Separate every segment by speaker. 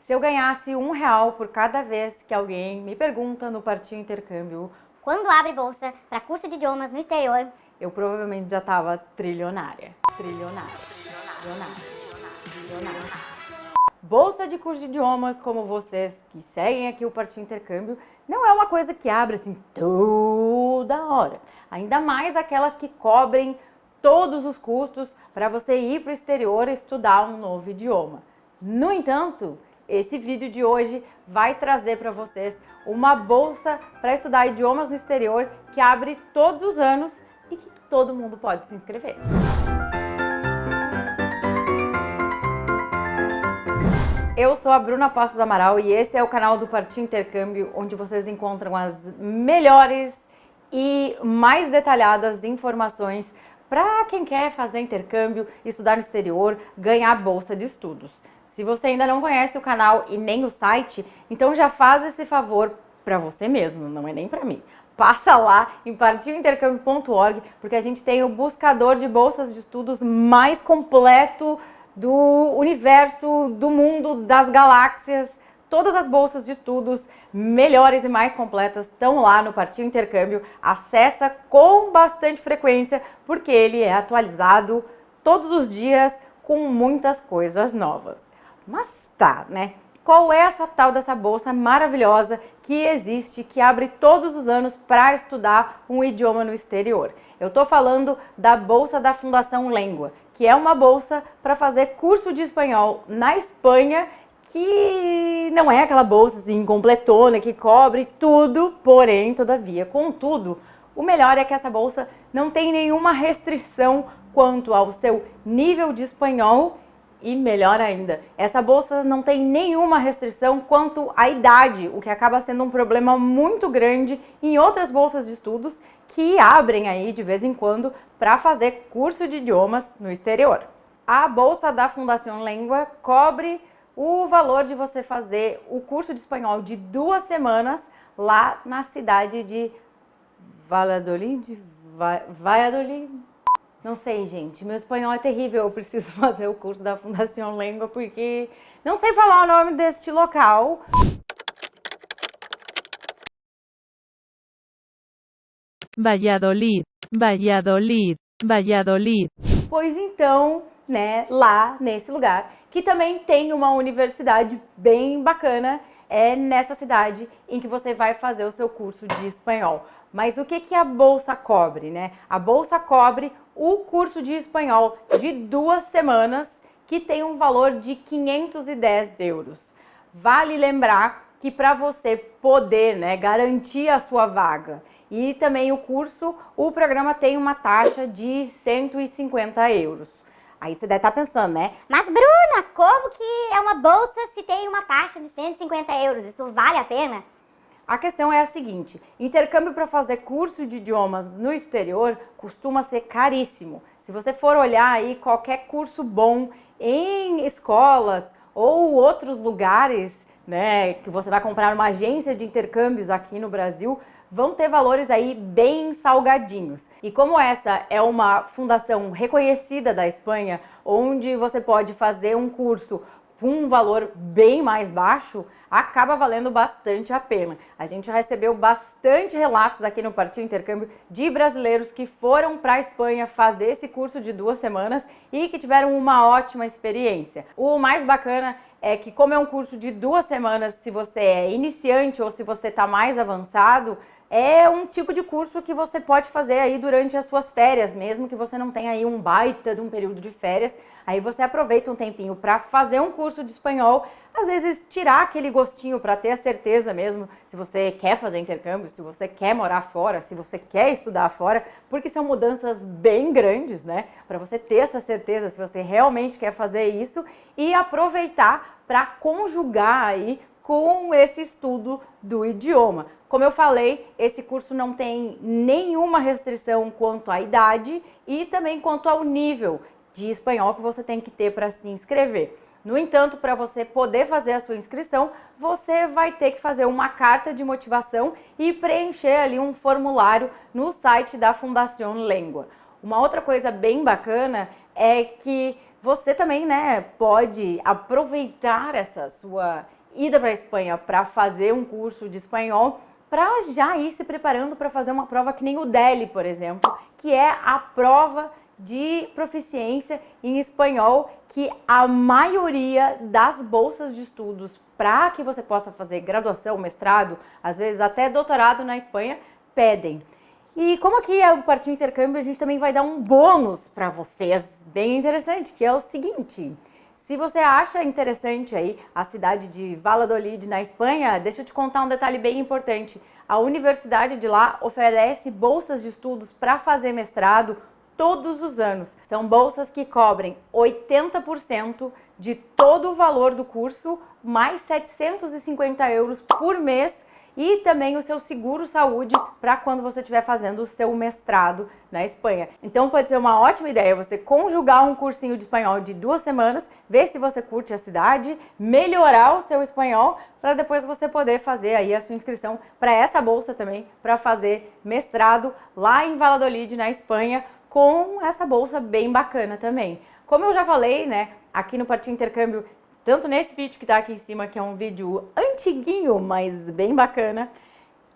Speaker 1: se eu ganhasse R$1 por cada vez que alguém me pergunta no Partiu Intercâmbio
Speaker 2: quando abre bolsa para curso de idiomas no exterior,
Speaker 1: eu provavelmente já estava trilionária. Trilionária. Bolsa de curso de idiomas, como vocês que seguem aqui o Partiu Intercâmbio, não é uma coisa que abre assim toda hora. Ainda mais aquelas que cobrem todos os custos para você ir para o exterior estudar um novo idioma. No entanto, esse vídeo de hoje vai trazer para vocês uma bolsa para estudar idiomas no exterior que abre todos os anos e que todo mundo pode se inscrever. Eu sou a Bruna Passos Amaral e esse é o canal do Partiu Intercâmbio, onde vocês encontram as melhores e mais detalhadas informações para quem quer fazer intercâmbio, estudar no exterior, ganhar bolsa de estudos. Se você ainda não conhece o canal e nem o site, então já faz esse favor para você mesmo, não é nem para mim. Passa lá em partiuintercambio.org, porque a gente tem o buscador de bolsas de estudos mais completo do universo, do mundo, das galáxias. Todas as bolsas de estudos melhores e mais completas estão lá no Partiu Intercâmbio. Acessa com bastante frequência, porque ele é atualizado todos os dias com muitas coisas novas. Mas tá, né? Qual é essa tal dessa bolsa maravilhosa que existe, que abre todos os anos para estudar um idioma no exterior? Eu tô falando da bolsa da Fundação Lengua, que é uma bolsa para fazer curso de espanhol na Espanha, que não é aquela bolsa assim completona que cobre tudo, porém, todavia, contudo, o melhor é que essa bolsa não tem nenhuma restrição quanto ao seu nível de espanhol e, melhor ainda, essa bolsa não tem nenhuma restrição quanto à idade, o que acaba sendo um problema muito grande em outras bolsas de estudos que abrem aí de vez em quando para fazer curso de idiomas no exterior. A bolsa da Fundação Lengua cobre o valor de você fazer o curso de espanhol de 2 semanas lá na cidade de Valladolid. Não sei, gente, meu espanhol é terrível, eu preciso fazer o curso da Fundação Lengua porque não sei falar o nome deste local.
Speaker 3: Valladolid, Valladolid, Valladolid.
Speaker 1: Pois então, né, lá nesse lugar, que também tem uma universidade bem bacana, é nessa cidade em que você vai fazer o seu curso de espanhol. Mas o que a bolsa cobre, né? A bolsa cobre o curso de espanhol de 2 semanas, que tem um valor de 510 euros. Vale lembrar que para você poder, né, garantir a sua vaga e também o curso, o programa tem uma taxa de 150 euros. Aí você deve estar pensando, né?
Speaker 2: mas Bruna, como que é uma bolsa se tem uma taxa de 150 euros? Isso vale a pena?
Speaker 1: A questão é a seguinte: intercâmbio para fazer curso de idiomas no exterior costuma ser caríssimo. Se você for olhar aí qualquer curso bom em escolas ou outros lugares, né, que você vai comprar numa agência de intercâmbios aqui no Brasil, vão ter valores aí bem salgadinhos. E como essa é uma fundação reconhecida da Espanha, onde você pode fazer um curso com um valor bem mais baixo, acaba valendo bastante a pena. A gente recebeu bastante relatos aqui no Partiu Intercâmbio de brasileiros que foram para a Espanha fazer esse curso de 2 semanas e que tiveram uma ótima experiência. O mais bacana é que, como é um curso de 2 semanas, se você é iniciante ou se você está mais avançado, é um tipo de curso que você pode fazer aí durante as suas férias, mesmo que você não tenha aí um baita de um período de férias. Aí você aproveita um tempinho para fazer um curso de espanhol, às vezes tirar aquele gostinho para ter a certeza mesmo, se você quer fazer intercâmbio, se você quer morar fora, se você quer estudar fora, porque são mudanças bem grandes, né? Para você ter essa certeza se você realmente quer fazer isso e aproveitar para conjugar aí com esse estudo do idioma. Como eu falei, esse curso não tem nenhuma restrição quanto à idade e também quanto ao nível de espanhol que você tem que ter para se inscrever. No entanto, para você poder fazer a sua inscrição, você vai ter que fazer uma carta de motivação e preencher ali um formulário no site da Fundação Lengua. Uma outra coisa bem bacana é que você também, né, pode aproveitar essa sua ida para a Espanha para fazer um curso de espanhol, para já ir se preparando para fazer uma prova que nem o DELE, por exemplo, que é a prova de proficiência em espanhol que a maioria das bolsas de estudos para que você possa fazer graduação, mestrado, às vezes até doutorado na Espanha, pedem. E como aqui é o Partiu Intercâmbio, a gente também vai dar um bônus para vocês, bem interessante, que é o seguinte: se você acha interessante aí a cidade de Valladolid na Espanha, deixa eu te contar um detalhe bem importante. A universidade de lá oferece bolsas de estudos para fazer mestrado todos os anos. São bolsas que cobrem 80% de todo o valor do curso, mais 750 euros por mês, e também o seu seguro-saúde para quando você estiver fazendo o seu mestrado na Espanha. Então pode ser uma ótima ideia você conjugar um cursinho de espanhol de 2 semanas, ver se você curte a cidade, melhorar o seu espanhol, para depois você poder fazer aí a sua inscrição para essa bolsa também, para fazer mestrado lá em Valladolid, na Espanha, com essa bolsa bem bacana também. Como eu já falei, né, aqui no Partiu Intercâmbio, tanto nesse vídeo que tá aqui em cima, que é um vídeo antiguinho, mas bem bacana,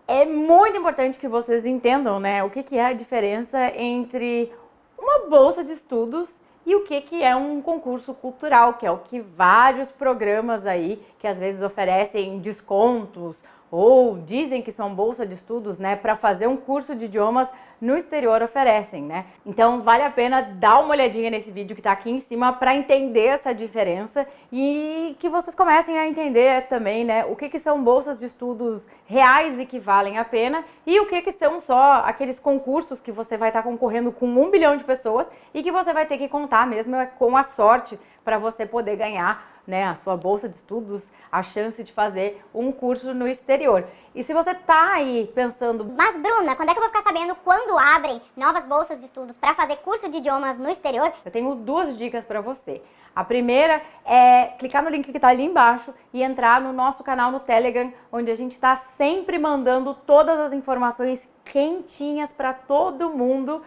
Speaker 1: é muito importante que vocês entendam, né, o que é a diferença entre uma bolsa de estudos e o que é um concurso cultural, que é o que vários programas aí, que às vezes oferecem descontos ou dizem que são bolsa de estudos, né, para fazer um curso de idiomas no exterior oferecem, né? Então vale a pena dar uma olhadinha nesse vídeo que tá aqui em cima para entender essa diferença e que vocês comecem a entender também, né, o que são bolsas de estudos reais e que valem a pena e o que são só aqueles concursos que você vai estar concorrendo com 1 bilhão de pessoas e que você vai ter que contar mesmo com a sorte para você poder ganhar, né, a sua bolsa de estudos, a chance de fazer um curso no exterior. E se você tá aí pensando,
Speaker 2: Mas Bruna, quando é que eu vou ficar sabendo quando abrem novas bolsas de estudos para fazer curso de idiomas no exterior?
Speaker 1: eu tenho 2 dicas para você. A primeira é clicar no link que tá ali embaixo e entrar no nosso canal no Telegram, onde a gente está sempre mandando todas as informações quentinhas para todo mundo,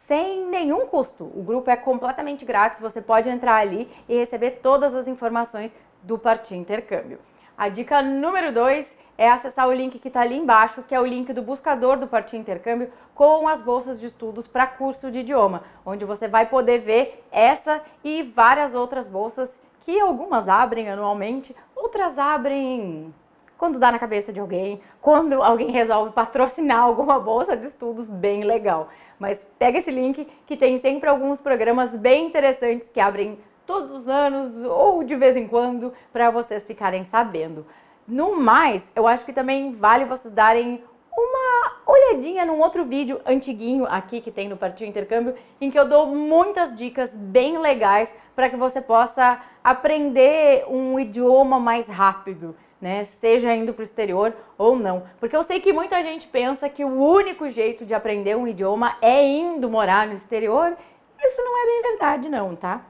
Speaker 1: sem nenhum custo. O grupo é completamente grátis, você pode entrar ali e receber todas as informações do Partiu Intercâmbio. A dica número 2 é acessar o link que está ali embaixo, que é o link do buscador do Partiu Intercâmbio com as bolsas de estudos para curso de idioma, onde você vai poder ver essa e várias outras bolsas que algumas abrem anualmente, outras abrem quando dá na cabeça de alguém, quando alguém resolve patrocinar alguma bolsa de estudos bem legal. Mas pega esse link que tem sempre alguns programas bem interessantes que abrem todos os anos ou de vez em quando para vocês ficarem sabendo. No mais, eu acho que também vale vocês darem uma olhadinha num outro vídeo antiguinho aqui que tem no Partiu Intercâmbio, em que eu dou muitas dicas bem legais para que você possa aprender um idioma mais rápido, né? Seja indo para o exterior ou não. Porque eu sei que muita gente pensa que o único jeito de aprender um idioma é indo morar no exterior. Isso não é bem verdade não, tá?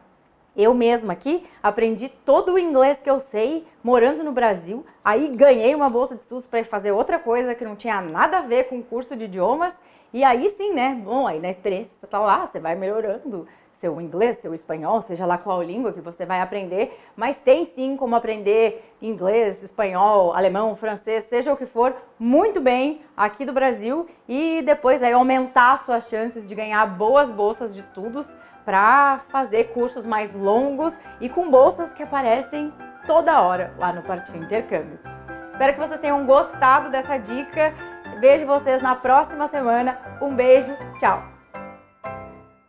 Speaker 1: Eu mesma aqui aprendi todo o inglês que eu sei morando no Brasil, aí ganhei uma bolsa de estudos para fazer outra coisa que não tinha nada a ver com curso de idiomas, e aí sim, né, bom, aí na experiência você tá lá, você vai melhorando seu inglês, seu espanhol, seja lá qual língua que você vai aprender, mas tem sim como aprender inglês, espanhol, alemão, francês, seja o que for, muito bem aqui do Brasil, e depois aí aumentar suas chances de ganhar boas bolsas de estudos para fazer cursos mais longos e com bolsas que aparecem toda hora lá no Partiu Intercâmbio. Espero que vocês tenham gostado dessa dica. Vejo vocês na próxima semana. Um beijo, tchau!